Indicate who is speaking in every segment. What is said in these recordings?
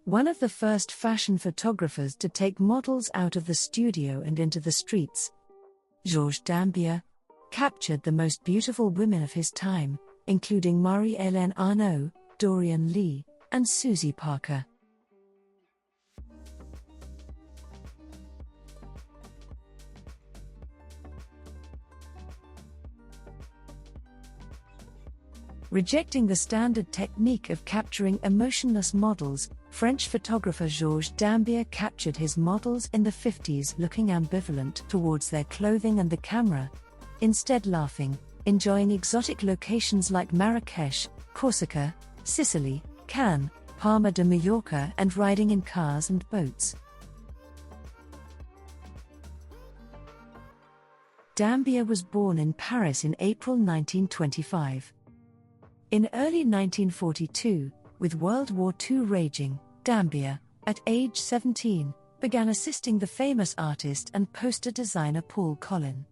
Speaker 1: One of the first fashion photographers to take models out of the studio and into the streets, Georges Dambier captured the most beautiful women of his time, including Marie-Hélène Arnaud, Dorian Leigh, and Suzy Parker. Rejecting the standard technique of capturing emotionless models, French photographer Georges Dambier captured his models in the 50s looking ambivalent towards their clothing and the camera, instead laughing, enjoying exotic locations like Marrakesh, Corsica, Sicily, Cannes, Palma de Mallorca, and riding in cars and boats. Dambier was born in Paris in April 1925. In early 1942, with World War II raging, Dambier, at age 17, began assisting the famous artist and poster designer Colin.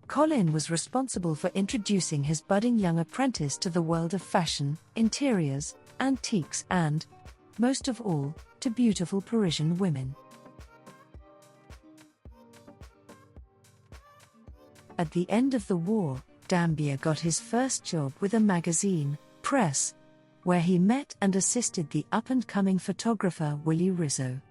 Speaker 1: Colin was responsible for introducing his budding young apprentice to the world of fashion, interiors, antiques and, most of all, to beautiful Parisian women. At the end of the war, Dambier got his first job with a magazine, Press, where he met and assisted the up-and-coming photographer Willy Rizzo.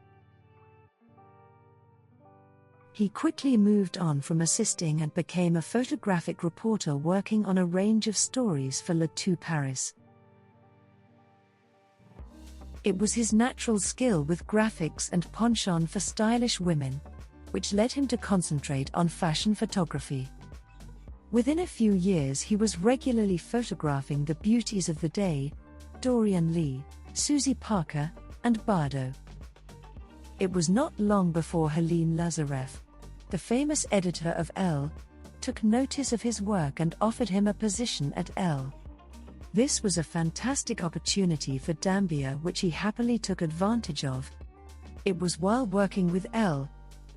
Speaker 1: He quickly moved on from assisting and became a photographic reporter working on a range of stories for Le Tout Paris. It was his natural skill with graphics and penchant for stylish women, which led him to concentrate on fashion photography. Within a few years he was regularly photographing the beauties of the day, Dorian Leigh, Suzy Parker, and Bardot. It was not long before Helene Lazareff, the famous editor of Elle, took notice of his work and offered him a position at Elle. This was a fantastic opportunity for Dambier which he happily took advantage of. It was while working with Elle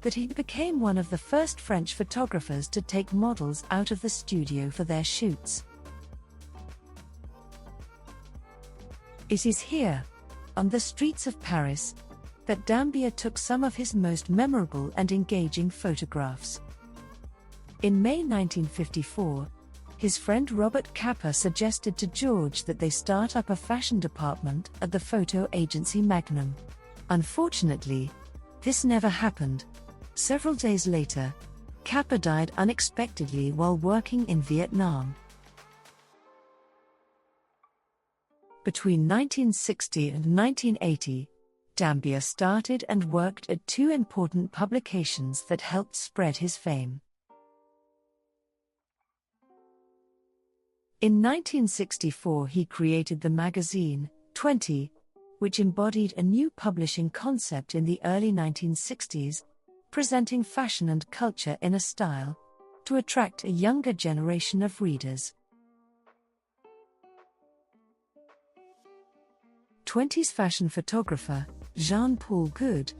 Speaker 1: that he became one of the first French photographers to take models out of the studio for their shoots. It is here, on the streets of Paris, that Dambier took some of his most memorable and engaging photographs. In May 1954, his friend Robert Capa suggested to Georges that they start up a fashion department at the photo agency Magnum. Unfortunately, this never happened. Several days later, Capa died unexpectedly while working in Vietnam. Between 1960 and 1980, Dambier started and worked at two important publications that helped spread his fame. In 1964 he created the magazine, 20, which embodied a new publishing concept in the early 1960s, presenting fashion and culture in a style to attract a younger generation of readers. 20's fashion photographer, Jean-Paul Goude,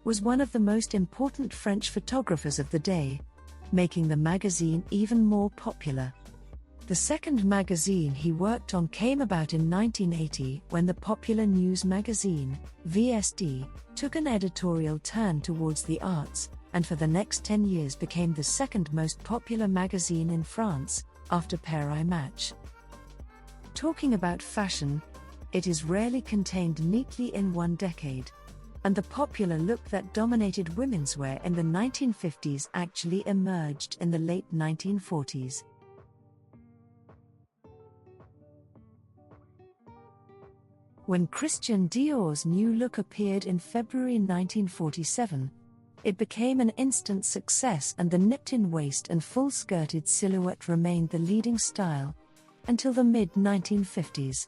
Speaker 1: was one of the most important French photographers of the day, making the magazine even more popular. The second magazine he worked on came about in 1980 when the popular news magazine, VSD, took an editorial turn towards the arts, and for the next 10 years became the second most popular magazine in France, after Paris Match. Talking about fashion, it is rarely contained neatly in one decade, and the popular look that dominated womenswear in the 1950s actually emerged in the late 1940s. When Christian Dior's New Look appeared in February 1947, it became an instant success and the nipped-in waist and full-skirted silhouette remained the leading style until the mid-1950s.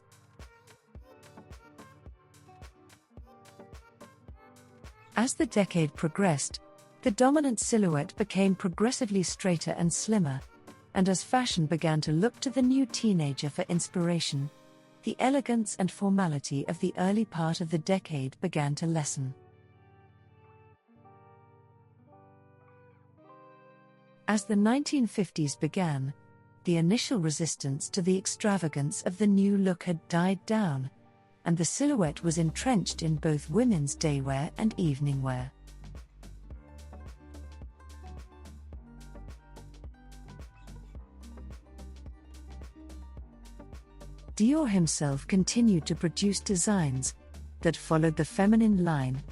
Speaker 1: As the decade progressed, the dominant silhouette became progressively straighter and slimmer, and as fashion began to look to the new teenager for inspiration, the elegance and formality of the early part of the decade began to lessen. As the 1950s began, the initial resistance to the extravagance of the new look had died down, and the silhouette was entrenched in both women's daywear and evening wear. Dior himself continued to produce designs that followed the feminine line,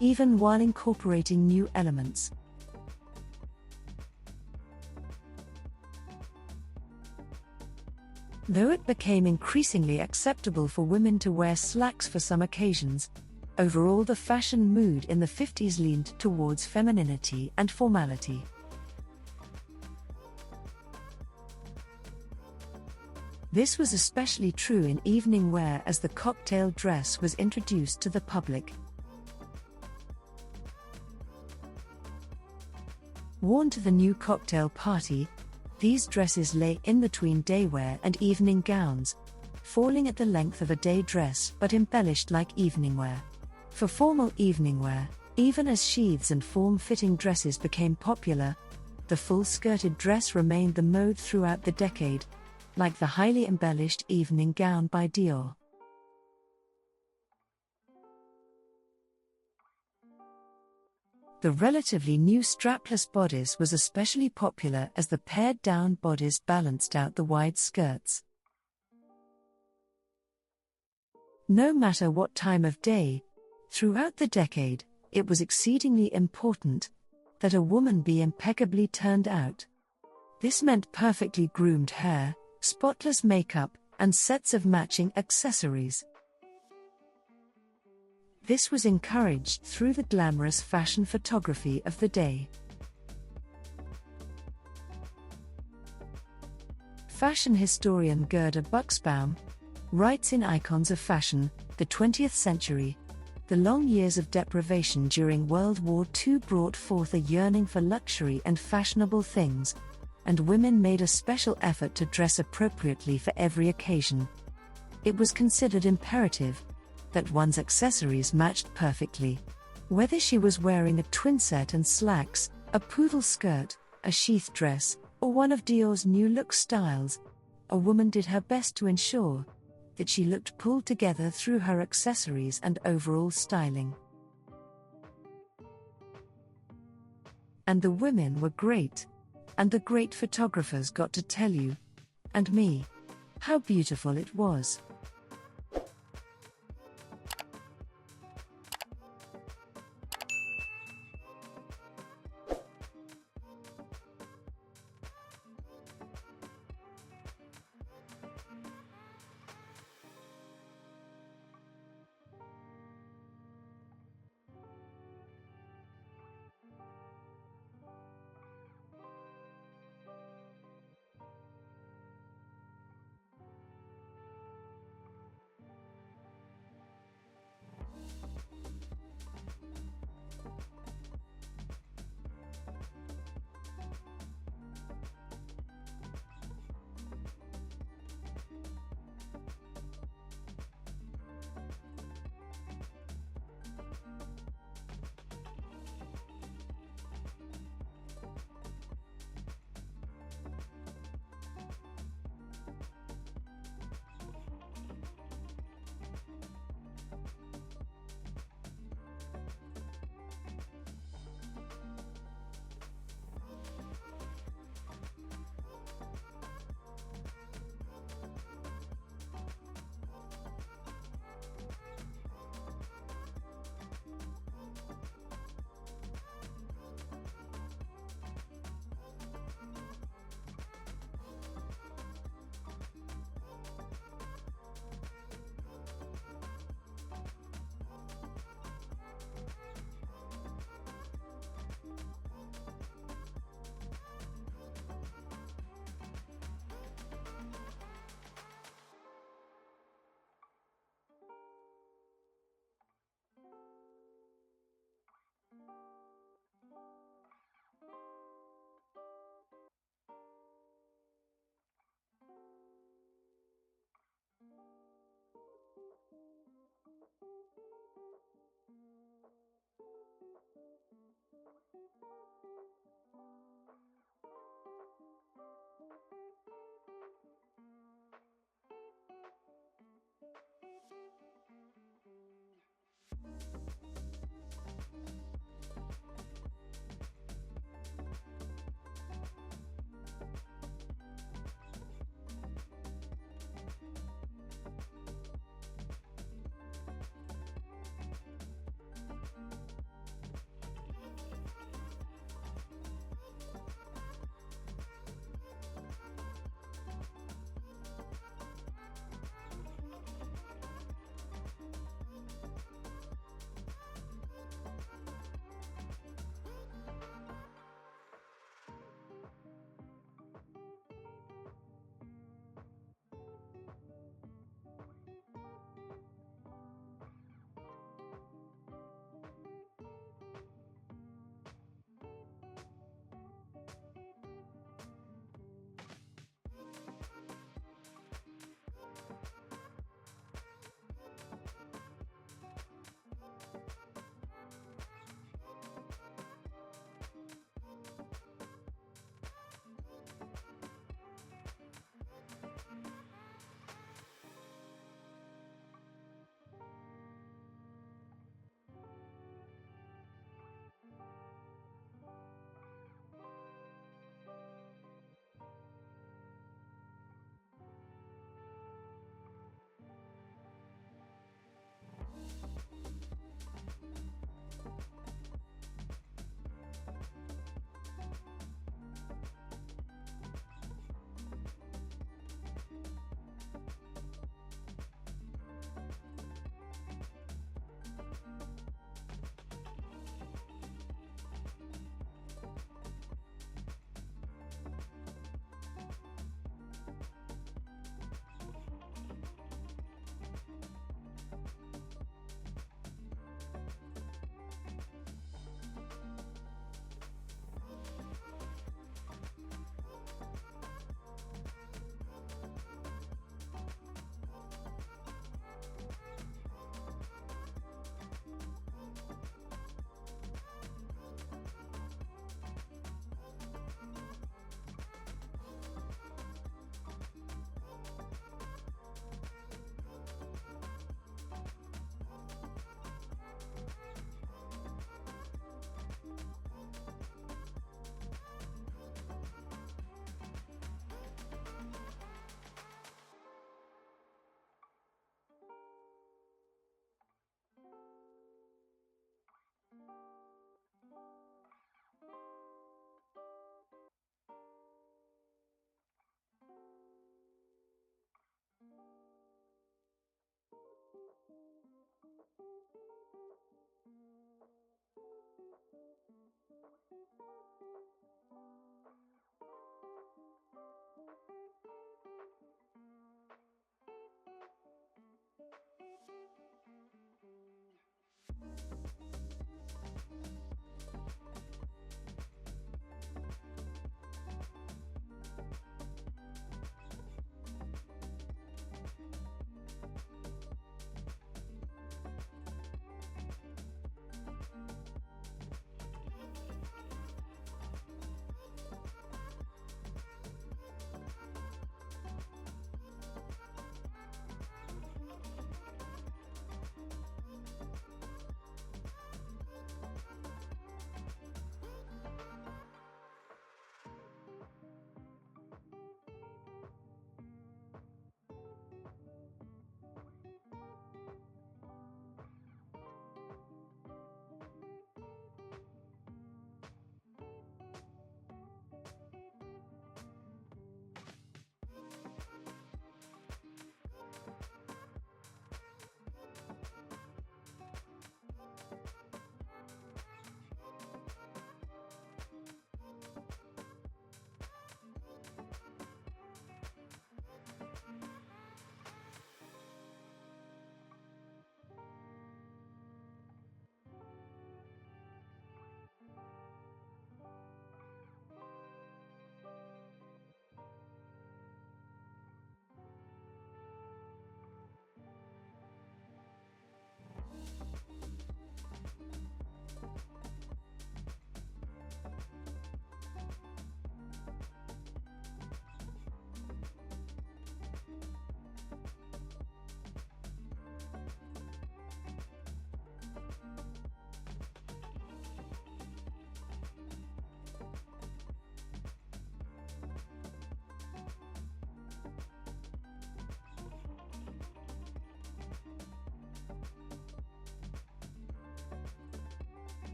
Speaker 1: even while incorporating new elements. Though it became increasingly acceptable for women to wear slacks for some occasions, overall the fashion mood in the 50s leaned towards femininity and formality. This was especially true in evening wear as the cocktail dress was introduced to the public. Worn to the new cocktail party, these dresses lay in between daywear and evening gowns, falling at the length of a day dress but embellished like evening wear. For formal evening wear, even as sheaths and form-fitting dresses became popular, the full-skirted dress remained the mode throughout the decade, like the highly embellished evening gown by Dior. The relatively new strapless bodice was especially popular as the pared-down bodice balanced out the wide skirts. No matter what time of day, throughout the decade, it was exceedingly important that a woman be impeccably turned out. This meant perfectly groomed hair, spotless makeup, and sets of matching accessories. This was encouraged through the glamorous fashion photography of the day. Fashion historian Gerda Buxbaum writes in Icons of Fashion, the 20th century, the long years of deprivation during World War II brought forth a yearning for luxury and fashionable things, and women made a special effort to dress appropriately for every occasion. It was considered imperative that one's accessories matched perfectly. Whether she was wearing a twinset and slacks, a poodle skirt, a sheath dress, or one of Dior's New Look styles, a woman did her best to ensure that she looked pulled together through her accessories and overall styling. And the women were great. And the great photographers got to tell you, and me, how beautiful it was.